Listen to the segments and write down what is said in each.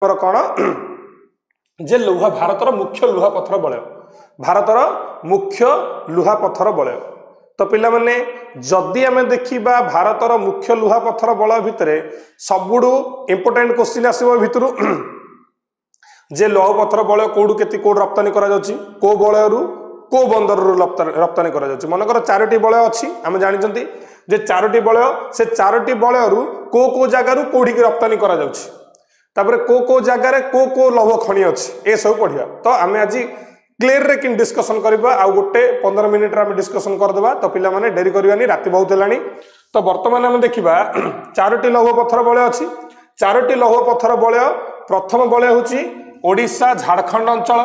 कौन जे लुहा भारतर मुख्य लुहा पत्थर बलय भारतर मुख्य लुहा पत्थर बलय तो पिला माने जदि आम देखा भारतर मुख्य लुहा पत्थर बलय भितर सबुठू इंपोर्टेंट क्वेश्चन आसो भितर जे लौह पत्थर बलय कौटू के कौट रप्तानी को बलय को बंदर रप्तानी मनकर 4टी बलय अच्छी आम जानते जे 4टी बलय से 4टी बलय को जगार कौटी रप्तानी तापर को जगार को लौह खनि अच्छी ए सब पढ़ा तो आम आज क्लीयर रे कि डिस्कसन करबा आ गोटे 15 मिनिट रे डिस्कसन करदेबा तो पिला माने डेरी करबानी राति बहुत हेलानी तो वर्तमान आम देखा 4टी लौह पत्थर बलय अच्छी 4टी लौह पत्थर बलय प्रथम बलय होची ओडिशा झारखंड अंचल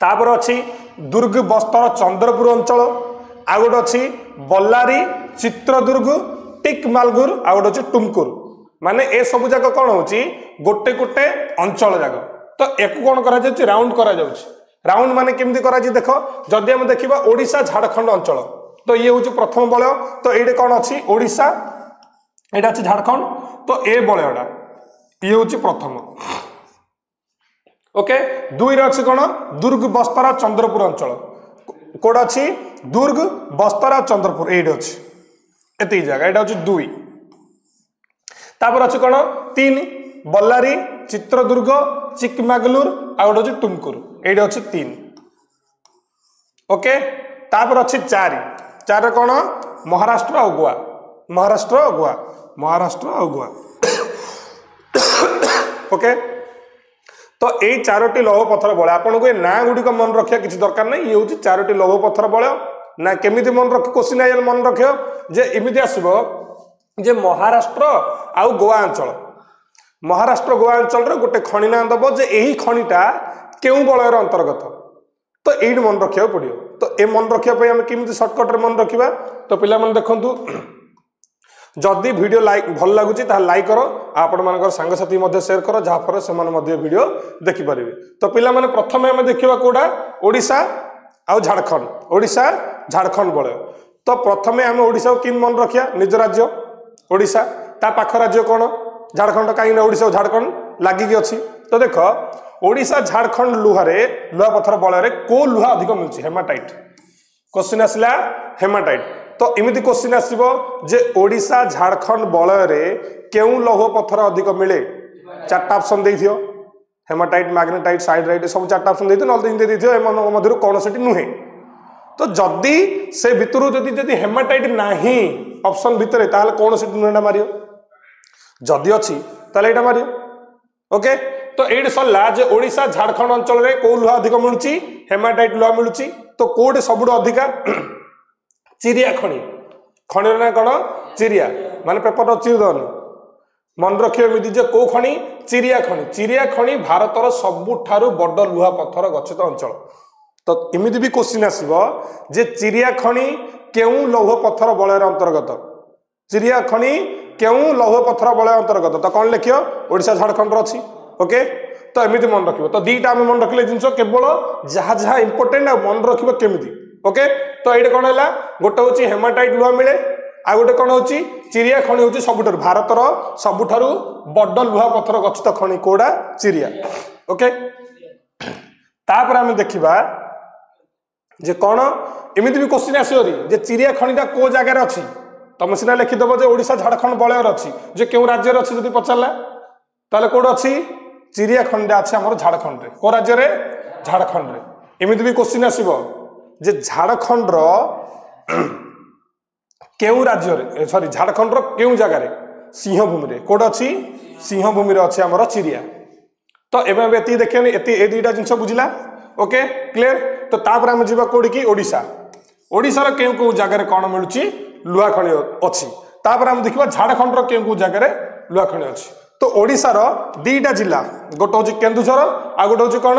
तापर अच्छी दुर्ग बस्तर चंद्रपुर अंचल आ गोटे अच्छी बल्लारी चित्रदुर्ग टिकमालगुर आ गोटे अच्छी टुमकुर माने ए सब जाक कौन होची गोटे गोटे अंचल जाक तो एक कौन करा जाउची राउंड करा जाउची राउंड माने केमती करा जी देखो जदि हम देखिबा ओडिशा झारखंड अंचल तो ये होची प्रथम बलय तो एडे कौन अच्छी ओडिशा एटा अच्छी झारखंड तो ए बलयटा ये होची प्रथम ओके दुई अच्छी कौन दुर्ग बस्तर चंद्रपुर अंचल कोड अच्छी दुर्ग बस्तर चंद्रपुर एट अच्छी एत जगह यहाँ हूँ 2 तापर अच्छी कौन 3 बल्लारी चित्रदुर्ग चिकमागलुर आ गोटे हूँ टुमकुर ये अच्छी 3 ओके तापर अच्छी 4 कौन महाराष्ट्र और गोवा महाराष्ट्र और गोवा ओके तो यही 4टी लौह पत्थर बलय आपन को ना गुड़िक मन रखा किसी दरकार नहीं ये हूँ 4टी लौह पत्थर बलय ना केमिति मन रख क्वेश्चन आइल मन रख जे इमिति आसब जे महाराष्ट्र आउ गोवा अंचल महाराष्ट्र गोवा अंचल रे गोटे खनि ना दब जे यही खनिटा केउ बलयर अंतर्गत तो यही मन रखा पड़ो तो ये मन रखापी आम केमिति सर्टकट रे मन रखा तो पिला मन देखंतु जदि वीडियो लाइक भल लगुच लाइक कर आपण मान सांगसाथी शेयर कर जहाँफल से वीडियो देखिपारे तो पिला माने प्रथम आम देखा कौटा ओडिशा आउ झारखंड बलय तो प्रथम आम ओडिशा को किन मन रखिया निज राज्य ओडिशा ता पाख राज्य कौन झारखंड कहीं ओडिशा और झारखंड लागिकी अच्छी तो देख ओडिशा झारखंड लुहा पत्थर बलय को लुहा अधिक मिलूँ हेमाटाइट क्वेश्चन आसला हेमाटाइट तो इमिति क्वेश्चन आसबो जे ओडिशा झारखंड बलय रे केउ लौह पत्थर अधिक मिले 4टा ऑप्शन देथियो हेमाटाइट मैग्नेटाइट साइडराइट सब 4टा ऑप्शन देथियो नल दिन देथियो एमन मध्यरु कोन सेटी नुहे तो जदि से भितरु जदि हेमाटाइट नाही ऑप्शन भितरे ताले कोन सेटी नुहेटा मारियो जदि अछि ताले एटा मारियो ओके तो एडी सल्ला जे ओडिशा झारखंड अंचल रे को लुहा अधिक मिलुची हेमाटाइट लुहा मिलुची तो कोडे सबुड अधिका चिरिया खनि खनि ना कौन चिरिया माने पेपर चिरदन मन रखियो मिति जे को खनि चिरिया खनि भारतर सबुठारु बड़ लुहा पत्थर गच्छित अंचल तो इमिति भी क्वेश्चन आसीबो जे चिरिया खनि केउ लौह पत्थर बलयर अंतर्गत चिरिया खनि केउ लौह पत्थर बलय अंतर्गत तो कौन लिखियो ओडिशा झारखंड अच्छी ओके तो एमिति मन रखियो तो दीटा आम मन रखले जिनस केवल जहाँ जहाँ इंपोर्टेंट मन रखियो केमिति ओके तो ये कौन है गोटे हूँ हेमाटाइट लुहा मिले आ गोटे कौन हूँ चिरिया खनि हूँ सबुठारु भारतर सबुठारु बड़ लुहा पत्थर गच्छित खनि कोड़ा चिरिया ओके तापर आम देखा जे कौन एमती भी क्वेश्चन आसोरी जे चिरिया खनिटा को जगार अच्छी तुम सीना लिखिदेव जे ओडिशा झारखंड बलयर अच्छी जे क्यों राज्य अच्छी जब पचारा ताले कौट अच्छी चिरिया खनिटा अच्छी आम झारखंड रे को राज्य रे झारखंड रे एमती भी क्वेश्चन आसो जे झारखंड केउ राज्य रे सॉरी झारखंड केउ जगार सिंहभूमि रे कोड अच्छी सिंहभूमि रे अच्छी आमर चिरिया तो एवं एति देखिए ए दुईटा जिनस बुझला ओके क्लियर तो तापर आम जीवा कोडी की ओडिशा ओडिशार केउ केउ जगार कौन मिलूची लुहा खनि अच्छी तापर आम देखिबा झारखंड केउ केउ जगार लुहा खनि अच्छी तो ओडिशार 2टा जिला गोटे हूँ केन्दुझर आ गोटे हूँ कौन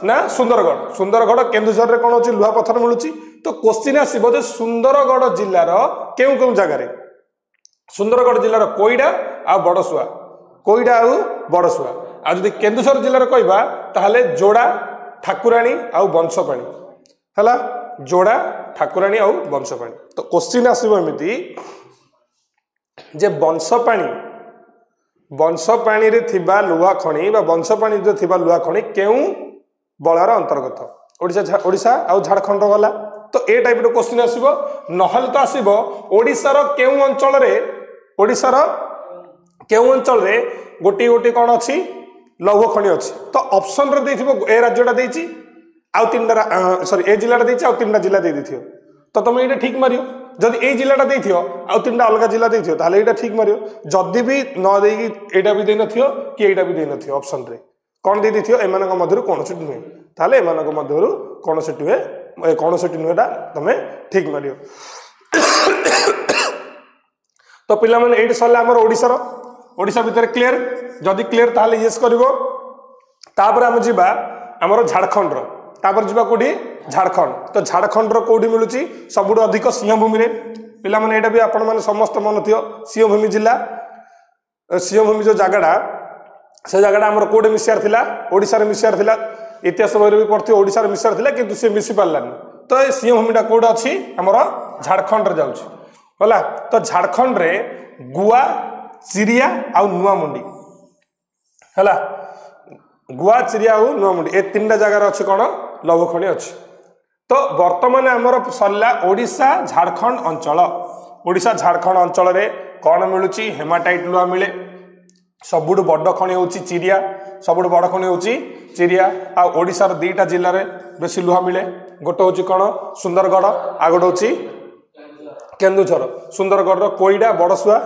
ना सुंदरगढ़ केन्दुझर रे कौन हूँ लुहा पत्थर मिलूची तो क्वेश्चन आसो जे सुंदरगढ़ जिलार केउ केउ जगार सुंदरगढ़ जिलार कोईडा आ बड़सुआ कोईडा आ बड़सुआ आ जदि केन्दुझर जिलार कहबा ताहले जोड़ा ठाकुराणी आ बंशपाणी हला जोड़ा ठाकुराणी आ बंशपाणी तो क्वेश्चन आसो एमती जे बंशपाणी रे थिबा लुहा खणी बा बंशपाणी रे थिबा लुहा खणी केउ बलर अंतर्गत ओडिशा आउ झारखंड गला तो ए टाइप रो क्वेश्चन आसीबो नहल तो आसीबो ओडिसा रो केउ अंचल रे ओडिसा रो केउ अंचल रे गोटी गोटी कोन अछि लौह खणी अछि तो ऑप्शन रे देथिबो ए राज्यटा देछि आउ तीनटा सॉरी ए जिल्लाटा देछि आउ तीनटा जिल्ला दे दिथियो तो तुम एटा ठीक मारियो जदि ए जिल्लाटा देथियो आउ तीनटा अलग जिल्ला देथियो ताले एटा ठीक मारियो जदि भी न देगी एटा भी दे नथियो कि एटा भी दे नथियो ऑप्शन रे कोन दे दिथियो एमानक मध्यरु कोनोसी नुहे ताले एमानक मध्यरु कोनोसी नुहेटा तमे ठीक मारियो तो पिला माने एट सरला हमर ओडिसा भितर क्लियर जदि क्लियर ताले यस करबो तापर हम जिबा हमर झारखंड रो तापर जिबा कोडी झारखंड तो झारखंड रो कोडी मिलुची सबुडो अधिक सिंहभूमि रे पिला माने एटा भी आपण माने समस्त मन थियो सिंहभूमि जिल्ला सिंहभूमि जो जगड़ा से जगड़ा हमर कोडे मिसियार थिला ओडिसा रे मिसियार थिला इतिहास बहिरे भी पढ़थि ओडिसा रे मिसियार थिला किंतु से मिसि पारलानी तो ए सिंहभूमिटा कोड अछि हमर झारखंड रे जाउची होला तो झारखंड रे गुआ चिरिया आउ नुआमुंडी हैला गुआ चिरिया आउ नुआमुंडी ए तीनटा जगह अछि कोन लौह खणी अछि तो वर्तमान हमर सरला ओडिसा झारखंड अंचल रे कोन मिलुची हेमाटाइट लुहा मिले सबुडु बड़ खणी होची चिरिया सबुडु बड़ खणी होची चिरिया आ ओडिसा रो दुईटा जिल्ला रे बेसी लुहा मिले गोटे होची कोन सुंदरगढ़ आ गोटे होची केन्दुझर सुंदरगढ़ रो कोईडा बड़सुआ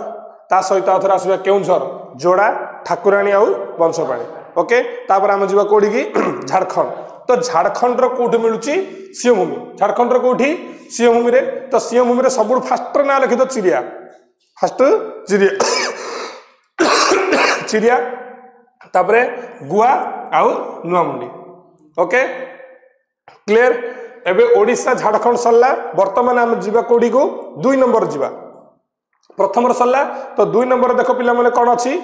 ता सहित आथरा आसीबा केउझर जोड़ा ठाकुराणी आउ बंशपाणी ओके तापर हम जिबा कोडी की झारखंड तो झारखंड रो कोठी मिलुची सिंहभूमि झारखंड रो कोठी सिंहभूमि रे तो सिंहभूमि रे सबुडु फास्ट ना लिखितो चिरिया फास्ट चिरिया तापरे गुआ आउ नुआमुंडी ओके क्लियर एबे ओडिसा झारखंड सरला वर्तमान हम जिबा कोडी को 2 नंबर जिबा प्रथम सरला तो 2 नंबर देखो पिला माने कोन अछि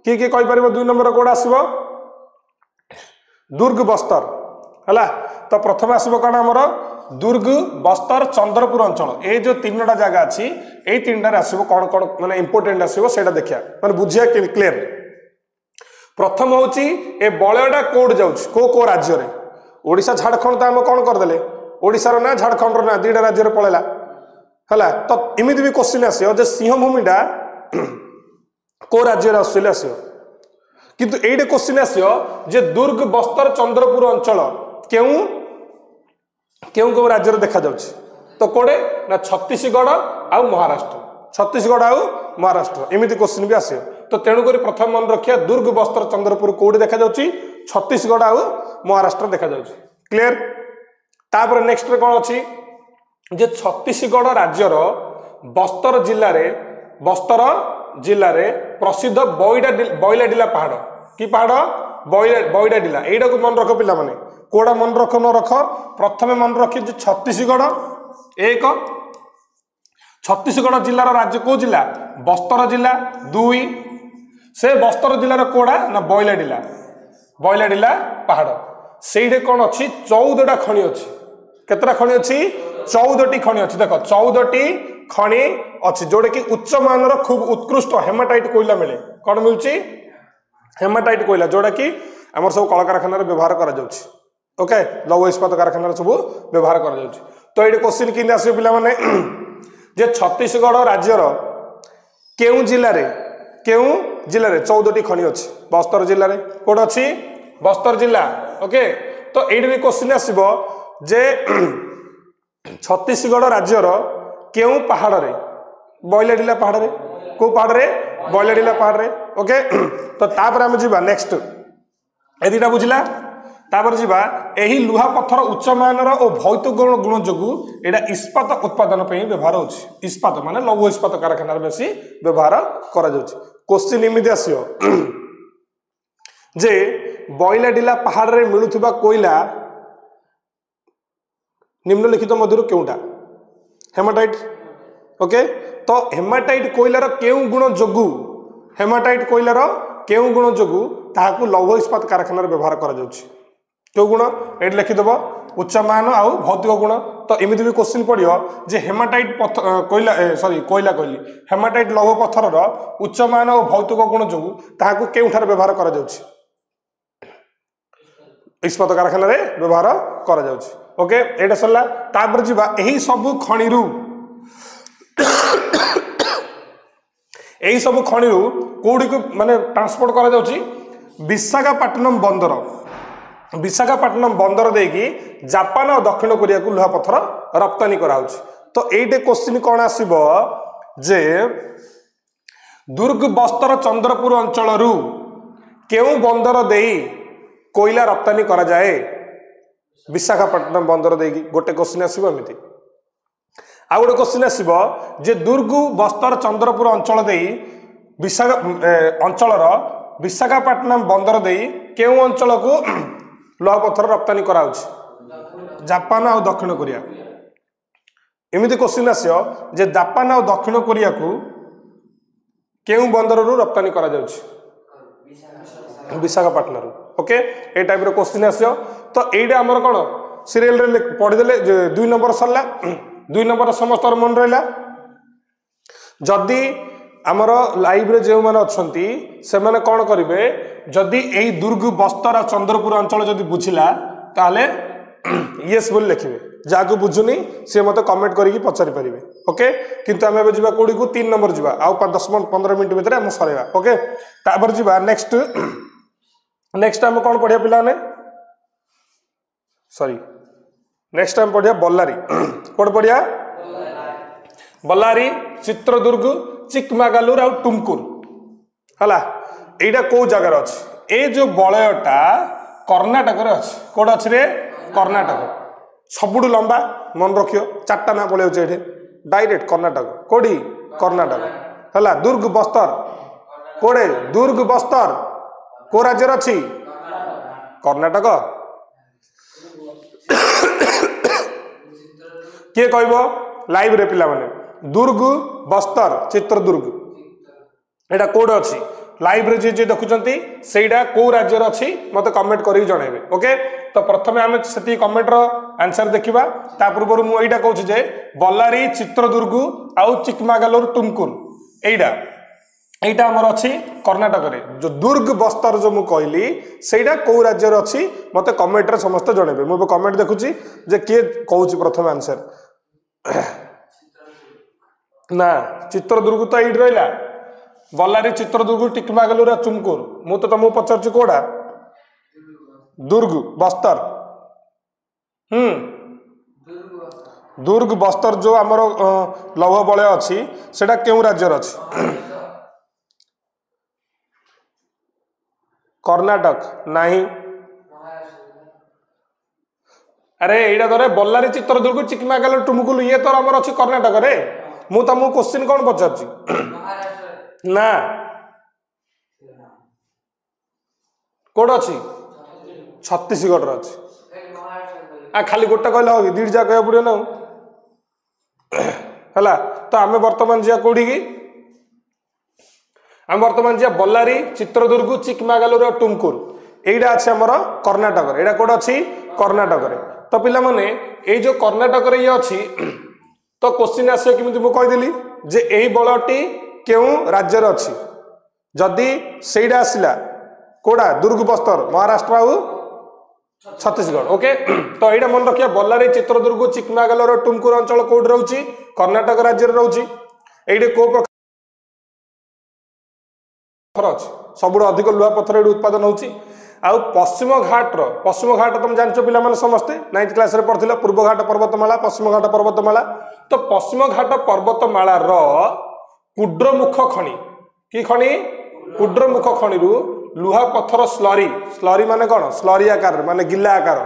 की कहि परबो 2 नंबर कोड आसीबो दुर्ग बस्तर हला तो प्रथम आसीबो कोन हमर दुर्ग बस्तर चंद्रपुर अंचल ए जो तीनटा जगह अछि ए तीनटा रे आसीबो कोन कोन माने इंपोर्टेंट आसीबो सेटा देखिया माने बुझिया क्लियर प्रथम होची ए बळयडा कोड जाउछ को राज्य रे ओडिसा झारखंड तो हम कोन कर देले ओडिसा रो ना झारखंड रो ना दुईटा राज्य रे पळेला हला तो इमिति भी क्वेश्चन आसीयो जे सिंहभूमिडा को राज्य रे आसीले आसीयो किंतु एडे क्वेश्चन आसीयो जे दुर्ग बस्तर चंद्रपुर अंचल केउ को राज्य रे देखा जाउछ तो कोडे ना छत्तीसगढ़ आ महाराष्ट्र एमिति क्वेश्चन भी आसीयो तो तेणु करी प्रथम मन रखिया दुर्ग बस्तर चंद्रपुर कोडी देखा जाउची छत्तीसगढ़ आ महाराष्ट्र देखा जाउची क्लियर तापर नेक्स्ट रे कोन अछि जे छत्तीसगढ़ राज्यर बस्तर जिल्ला रे प्रसिद्ध बइलाडिला पहाड़ की पहाड़ बइलाडिला एडा को मन रख पिला माने कोडा मन रख न रख प्रथमे मन रखि जे छत्तीसगढ़ जिल्लार राज्य को जिला बस्तर जिला 2 से बस्तर जिलार कोडा ना बइलाडिला पहाड़ सेइडे कोन अछि 14टा खणी अछि केतरा खणी अछि 14टी खणी अछि देखो 14टी खणी अछि जोडे कि उच्च मानर खूब उत्कृष्ट हेमाटाइट कोइला मिले कोन मिलछि हेमाटाइट कोइला जोडा कि हमर सब कल कारखाना रे व्यवहार करा जाउछि ओके लौह इस्पात कारखाना रे सब व्यवहार करा जाउछि तो एडे क्वेश्चन किन आसी पिला माने जे छत्तीसगढ़ राज्यर केउ जिल्ला रे 14टी खणी अछि बस्तर जिल्ला रे कोड अछि बस्तर जिल्ला ओके तो एडे भी क्वेश्चन आसीबो जे छत्तीसगढ़ राज्यर केउ पहाड़ रे बइलाडिला पहाड़ रे को पहाड़ रे बइलाडिला पहाड़ रे ओके तो तापर हम जिबा नेक्स्ट एदिटा बुझिला तापर जिबा एही लुहा पत्थर उच्च मानर और भौतिक गुण जोगु एडा इस्पात उत्पादन पे व्यवहार होछि इस्पात माने लौह इस्पात कारखाना रे बेसी व्यवहार करा जाउछि क्वेश्चन इमिति आसियो जे बइलाडिला पहाड़ रे मिलुथिबा कोइला निम्नलिखित मध्यरु केउटा हेमाटाइट ओके तो हेमाटाइट कोइलार केउ गुण जोगु हेमाटाइट कोइलार केउ गुण जोगु ताहाकु लौह इस्पात कारखाना रे व्यवहार करा जाउछि केउ गुण एड लिखि दबो उच्चमान आउ भौतिक गुण तो एमती भी क्वेश्चन पड़ो जे हेमाटाइट कोइला सॉरी कोइला कहली हेमाटाइट लौह पत्थर उच्चमान और भौतिक गुण जो ताकू केउठार व्यवहार करा जाउछि इस्पात कारखाना रे व्यवहार करा जाउछि ओके एटा सरला तापर जिबा एही सब खणिरु एही सब खणिरु कोडी को माने ट्रांसपोर्ट करा जाउछि विशाखापट्टनम बंदर देकी जापान और दक्षिण कोरिया को लुहा पत्थर रप्तानी करा तो एटे क्वेश्चन कौन आसीबो जे दुर्ग बस्तर चंद्रपुर अंचल केउ बंदर देई कोयला रप्तानी करा जाए विशाखापट्टनम बंदर देकी गोटे क्वेश्चन आसीबो एमिति आ गोटे क्वेश्चन आसीबो जे दुर्ग बस्तर चंद्रपुर अंचल देई अंचलर विशाखापट्टनम बंदर देई केउ अंचल को लौह पत्थर रप्तानी करा जापान और दक्षिण कोरिया एमती क्वेश्चन आसो जे जापान और दक्षिण कोरिया को केउ बंदर रप्तानी करा विशाखापट्टनम ओके ए टाइप रो क्वेश्चन आसो तो एटा हमर कोन सीरियल रे पढ़ीदेले 2 नंबर सरला 2 नंबर समस्त मन रहला जदि आमर लाइव रे जो माने अछंती से माने कोन करिवे जदि एई दुर्ग बस्तर चंद्रपुर अंचल जदि बुझिला ताले यस बोल लिखिबे जाको बुझुनी से मते कमेंट करिकि पचारि परिबे ओके किंतु हमें एबे जिबा कोडी को 3 नंबर जिबा आ 10-15 मिनिट भीतर हम सरेबा ओके तापर जिबा नेक्स्ट हम कोन पढिया पिला ने सॉरी नेक्स्ट टाइम पढिया बल्लारी कोड पढिया बल्लारी चित्रदुर्ग चिकमागालुर आ टुमकुर हला एटा को जगह अछि ए जो बलयटा कर्णाटक रे अछि कोड अछि रे कर्णाटक सबुडु लंबा मन रखियो चारटा ना पळे अछि एठे डायरेक्ट कर्णाटक कोडी कर्णाटक हला दुर्ग बस्तर कोडे दुर्ग बस्तर को राज्य रे अछि कर्णाटक के कहबो लाइव रे पिला माने दुर्ग बस्तर चित्रदुर्ग एटा कोड अछि लाइव रे जे देखुचंती सेटा को राज्य रे अछि मते कमेंट करी जणाइबे ओके तो प्रथमे हमें सेती कमेंट रो आंसर देखिबा ता पूर्व मु एटा कहूछि जे बल्लारी चित्रदुर्ग आउ चिकमागालुर टुमकुर एटा हमर अछि कर्णाटक रे जो दुर्ग बस्तर जो मु कहली सेटा को राज्य रे अछि मते कमेंट रे समस्त जणाइबे मु कमेंट देखुछि जे के कहूछि प्रथम आंसर ना चित्रदुर्ग तो एइड रहला बल्लारी चित्रदुर्ग टिकमागालुर चुमकुर मु तो तुमको पचारछु कोडा दुर्ग बस्तर दुर्ग बस्तर जो आमर लौह बलय अछि सेटा केउ राज्य रे अछि कर्णाटक नाही अरे एइडा धरे बल्लारी चित्रदुर्ग चिकमागालुर टुमकुर ये तो हमर अछि कर्णाटक रे मु तुमको क्वेश्चन कोन पचारछि ना कोड अछि छत्तीसगढ़ रे अछि आ खाली गोटे कहले हो दीड जा कह पड़ियो ना हला तो आमे वर्तमान जिया कोडी की आम वर्तमान जिया बल्लारी चित्रदुर्ग चिकमागालुर टुमकुर एइडा अछि हमर कर्णाटक रे एडा कोड अछि कर्णाटक रे तो पिला माने ए जो कर्णाटक रे ये अछि तो क्वेश्चन आसे किमिति मु कहि देली जे एही बलटी केउ राज्य रे अछि जदि सेइडा आसिला कोडा दुर्ग बस्तर महाराष्ट्र आउ छत्तीसगढ़ ओके तो एटा मन रखिया बल्लारी चित्रदुर्ग चिकमागालुर टुमकुर अंचल कोड रहउची कर्णाटक राज्य रे रहउची एइडे को प्रकार अछि सबुड अधिक लुहा पत्थर एडे उत्पादन होउची आउ पश्चिम घाट तुम जानचो पिला माने समस्ते 9th क्लास रे पढ़थिला पूर्व घाट पर्वतमाला पश्चिम घाट पर्वतमाला तो पश्चिम घाट पर्वतमाला रो कुड्रमुख खनि की खनि कुड्रमुख खनि रु लुहा पत्थर स्लरी माने कोन स्लरी आकार माने गिल्ला आकार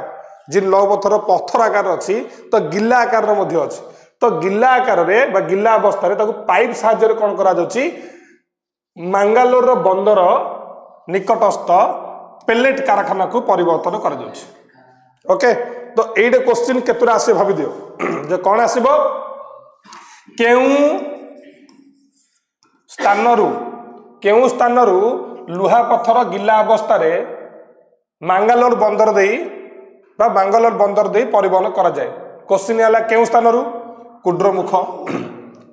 जिन लौह पत्थर आकार अछि तो गिल्ला आकार रो मध्ये अछि तो गिल्ला आकार रे बा गिल्ला अवस्था रे ताकू पाइप सहायता रे कोन करा जाउची मंगलोर रो बंदर निकटस्थ पेलेट कारखाना को परिवर्तन कर जाउची ओके तो एडे क्वेश्चन केतुरा आसे भाबी दियो जे कोन आसीबो केउ स्थानरू लुहा पत्थर गिल्ला अवस्था रे मंगलोर बंदर देई बा बांगालोर बंदर दे परिवहन करा जाए क्वेश्चन है केउ स्थान रु कुड्रमुख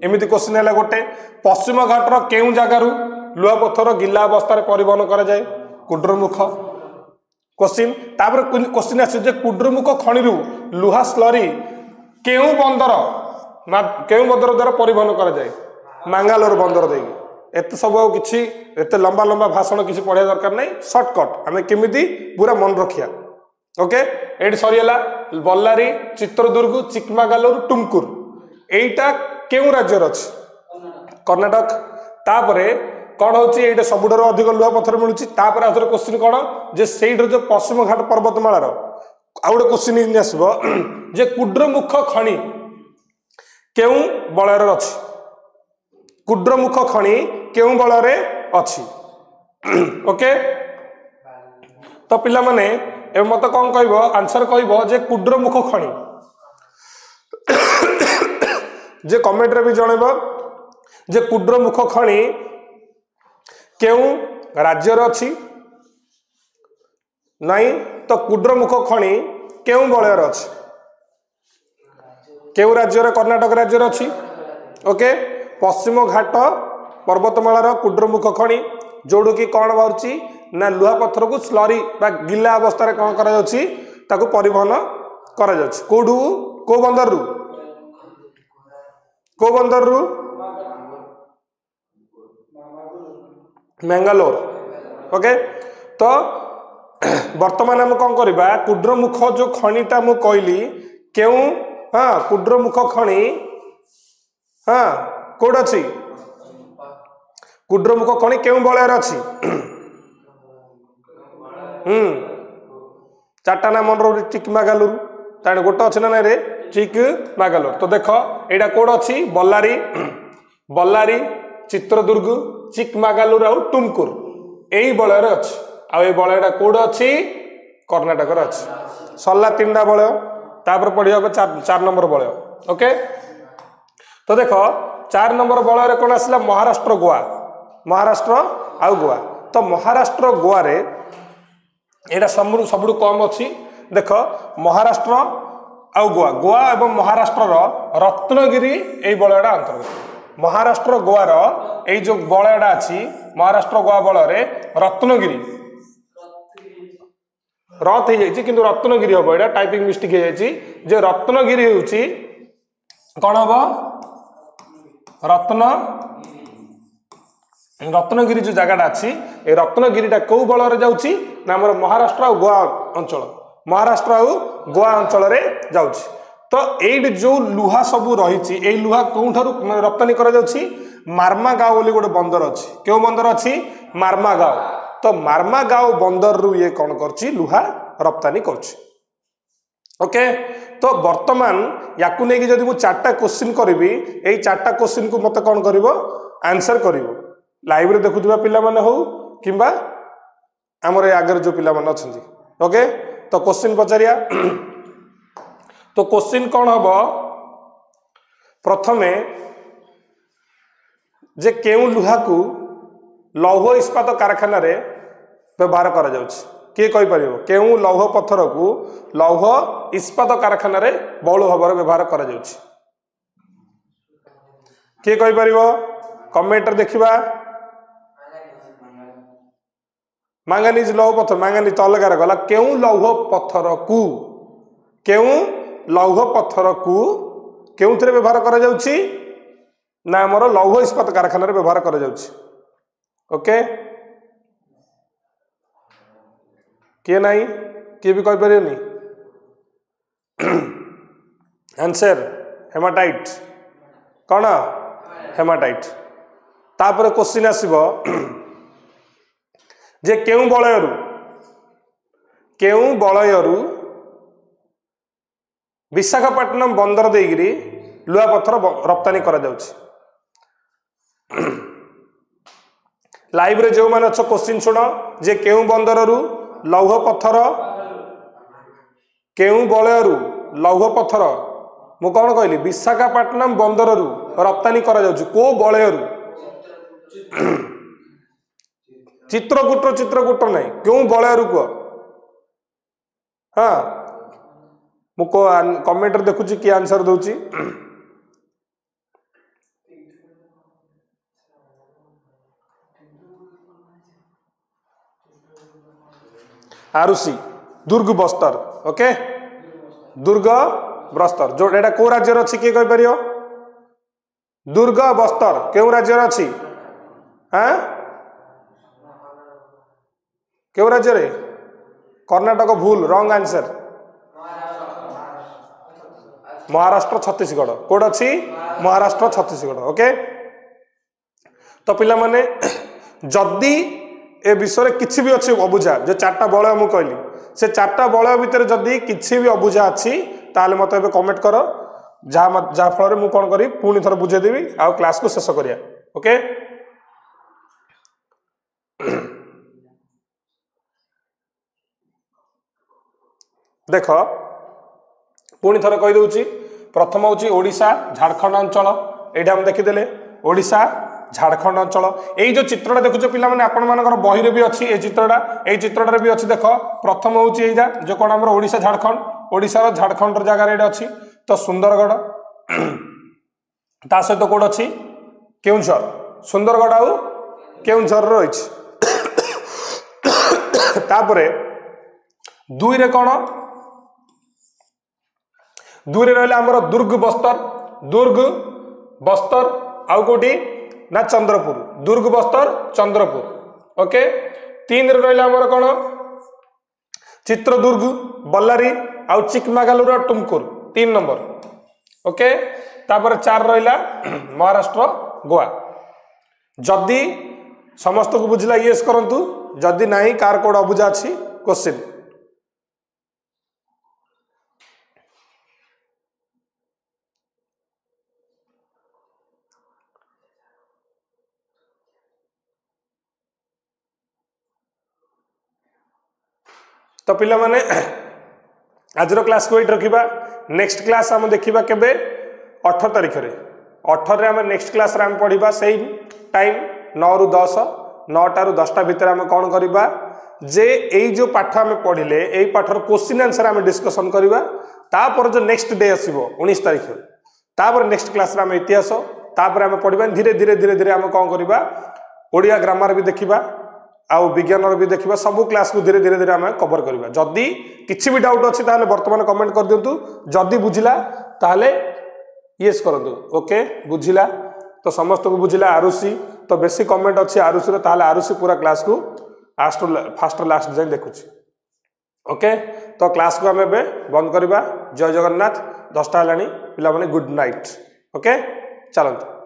एमती क्वेश्चन है गोटे पश्चिम घाटर केउ जगार लुहा पत्थर गिला अवस्था परिवहन करा जाए कुड्रमुख क्वेश्चन तापर क्वेश्चन आसे कुड्रमुख खणी लुहा स्लरी केउ बंदर द्वारा परिवहन करा जाए मंगालोर बंदर दे एत सब किसी एत लंबा लंबा भाषण किसी पढ़ा दरकार नहीं सर्टकट आम केमी पूरा मन रखिया ओके ये सरीगला बल्लारी चित्रदुर्ग चिकमागालुर टुमकुर एटा केउ राज्य अच्छी कर्णाटक तापरे कौन होची एटा सबुठार अधिक लुहा पत्थर मिलूची तापर आउथरे क्वेश्चन कौन जे सेइटर जो पश्चिम घाट पर्वतमालार आउ गोटे क्वेश्चन आसबो जे कुड्रमुख खणी केउ बलयर अछि कुड्रमुख खणी केउ बलरे अछि ओके तो पिला माने ए मत कौन कहबो आंसर कहबो जे कुड्रमुख खणी जे कमेंट रे भी जणेबो जे कुड्रमुख खणी केउ राज्य रे अछि नहीं तो कुड्रमुख खणी केउ बलयर अछि केउ राज्य रे कर्णाटक राज्य रे अछि ओके पश्चिम घाट पर्वतमालार कुड्रमुख खणी जोड़ कि कौन बाहर ना लुहा पत्थर को स्लरी बा गिला अवस्था कौन कर परिवहन कौटू को बंदर रु को बंदर रु मंगालोर ओके तो वर्तमान आम कौन करवा कुड्रमुख जो खणीटा मु कहली क्यों हाँ कुड्रमुख खणी हाँ कौट अच्छी कुड्रमुख खणी केउ बलयर अच्छी चार्टा ना मन रो चिकमागालुर ताणे गोटे अच्छे ना रे चिकमागालुर तो देख एटा कौट अच्छी बल्लारी बल्लारी चित्रदुर्ग चिकमागालुर आउ टुमकुर यही बलयर अच्छी आ बलयटा कौट अच्छी कर्णाटक अच्छी सरला 3टा बलय तापर पढ़िया चार नंबर बलय ओके तो देख 4 नंबर बलय कौन आसला महाराष्ट्र गोवा महाराष्ट्र आउ गोवा तो महाराष्ट्र गोवा रे एटा सबुठ कम अच्छी देख महाराष्ट्र आउ गोवा गोवा एवं महाराष्ट्र रत्नगिरी यही बलयटा अंतर्गत महाराष्ट्र गोवार यही जो बलयटा अच्छी महाराष्ट्र गोवा बलय रत्नगिरी रथ हो कि रत्नगिरी हम यहाँ टाइपिंग मिस्टेक हो रत्नगिरी हूँ कौन हम रत्नगिरी जो जगह अच्छी ए रत्नगिरीटा कौ बल जाऊँगी ना आम महाराष्ट्र आ गोवा अंचल महाराष्ट्र आ गोवा अंचल जाऊँगी तो ये जो लुहा सबू रही लुहा कौठार रप्तानी कर मार्मागांव बोली गोटे बंदर अच्छी क्यों बंदर अच्छी मार्मागांव तो मार्मागांव बंदर रु ये कौन कर लुहा रप्तानी कर ओके तो वर्तमान याकू नहीं जब मुझे 4टा क्वेश्चन करी यही 4टा क्वेश्चन को मत कौन कर आंसर कर लाइव रे देखुवा पिला माने हो किंबा आमर आगे जो पिला माने अच्छी ओके तो क्वेश्चन पचारिया तो क्वेश्चन कौन हम प्रथमे जे केउ लुहा को लौह इस्पात कारखाना रे व्यवहार करा जाउछि किए कहि परिबो केउ लौह पत्थर को लौह इस्पात कारखाना रे बहुल भाव व्यवहार करा जाउछि किए कहि परिबो कमेंट देखिबा मांगानीज लौह पत्थर मांगानीज तो अलग गला केउ लौह पत्थर को केउ लौह पत्थर को केउथरे व्यवहार करा जाउछि ना हमर लौह इस्पात कारखाना रे व्यवहार करा जाउछि ओके किए नहीं किए भी कहि परियोनी आंसर हेमाटाइट कौन हेमाटाइट तापर क्वेश्चन आसीबो जे केउ बलयरु विशाखापट्टनम बंदर देगिरी लुहा पत्थर रप्तानी करा जाउछि लाइव रे जो माने अच्छो क्वेश्चन सुनो जे केउ बंदर रु लौह पत्थर केउ बलयरु लौह पत्थर मु कौन कहली विशाखापट्टनम बंदर रु रप्तानी करा जाउछि को बलयरु चित्रकूट नहीं क्यों बलयरु को हाँ मु कमेंट देखुची कि आंसर दूची आरुषि दुर्ग बस्तर ओके दुर्ग बस्तर जो एटा को राज्य अच्छी किए कह पारियो दुर्ग बस्तर क्यों राज्य अच्छी हाँ क्यों राज्य रे कर्णाटक भूल wrong answer Maharashtra Chhattisgarh code अच्छी महाराष्ट्र छत्तीसगढ़ ओके तो पिला माने जदि ए विषय किसी भी अच्छी अबुझा जो चार्टा बलय मु कहली से चार्टा बलय भितर जदि किसी भी अबुझा अच्छी ताले मत ए कमेंट कर जहाँ फल मु कौन करी पुणी थर बुझेदेवी आउ क्लास को शेष करिया ओके देख पुणी थर कही दूची प्रथम हूँ ओडिशा झारखंड अंचल ये हम देखीदे ओडिशा झारखंड अंचल यही जो चित्रटा देखुचे पिला माने आपण मानकर बही रे भी अच्छी ए चित्रटा भी अच्छी देख प्रथम हूँ जो कौन आम ओडिशा झारखंड ओडिशार झारखंड जगार ये अच्छी तो सुंदरगढ़ ता सहित कौन अच्छी केउंझर सुंदरगढ़ आउ केउंझर रही दुई रे कौन दूर रहा आमर दुर्ग बस्तर आउ कौटी ना चंद्रपुर दुर्ग बस्तर चंद्रपुर ओके तीन रहा आमर कौन चित्रदुर्ग बल्लारी आउ चिकमागालुर टुमकुर 3 नंबर ओके तापर 4 रहा महाराष्ट्र गोवा जदि समस्त को बुझला येस करंतु जदि नहीं कार कोड अबुझा अच्छी क्वेश्चन तो पिला माने आज क्लास को ये रखा नेक्स्ट क्लास आम देखा केबे 18 तारीख रे 18 आम नेक्स्ट क्लास रे आम पढ़ा सेम टाइम 9 रु 10 9टा रु 10टा भितर आम कौन करवा जे यही जो पाठ आम पढ़ले यही पाठर क्वेश्चन आंसर आम डिस्कसन करवा तापर जो नेक्स्ट डे आसो 19 तारीख तापर नेक्स्ट क्लास रे आम इतिहास तापर आम पढ़ा धीरे धीरे धीरे धीरे आम कौन करवा ओडिया ग्रामर भी देखा आउ विज्ञान भी देखा सब क्लास को धीरे धीरे धीरे आम कवर करवा जदि किसी भी डाउट अच्छी बर्तमान कमेंट कर दिंतु जदि बुझिला ताहले येस करंतु ओके बुझिला तो समस्त को बुझिला आरुषि तो बेसी कमेंट अच्छी आरुषि रे ताहले आरुषि पूरा क्लास को फास्ट लास्ट जाए देखुची ओके तो क्लास को आम बंद करवा जय जगन्नाथ 10टा है पिला माने गुड नाइट ओके चलते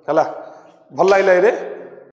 हला भल लगे रे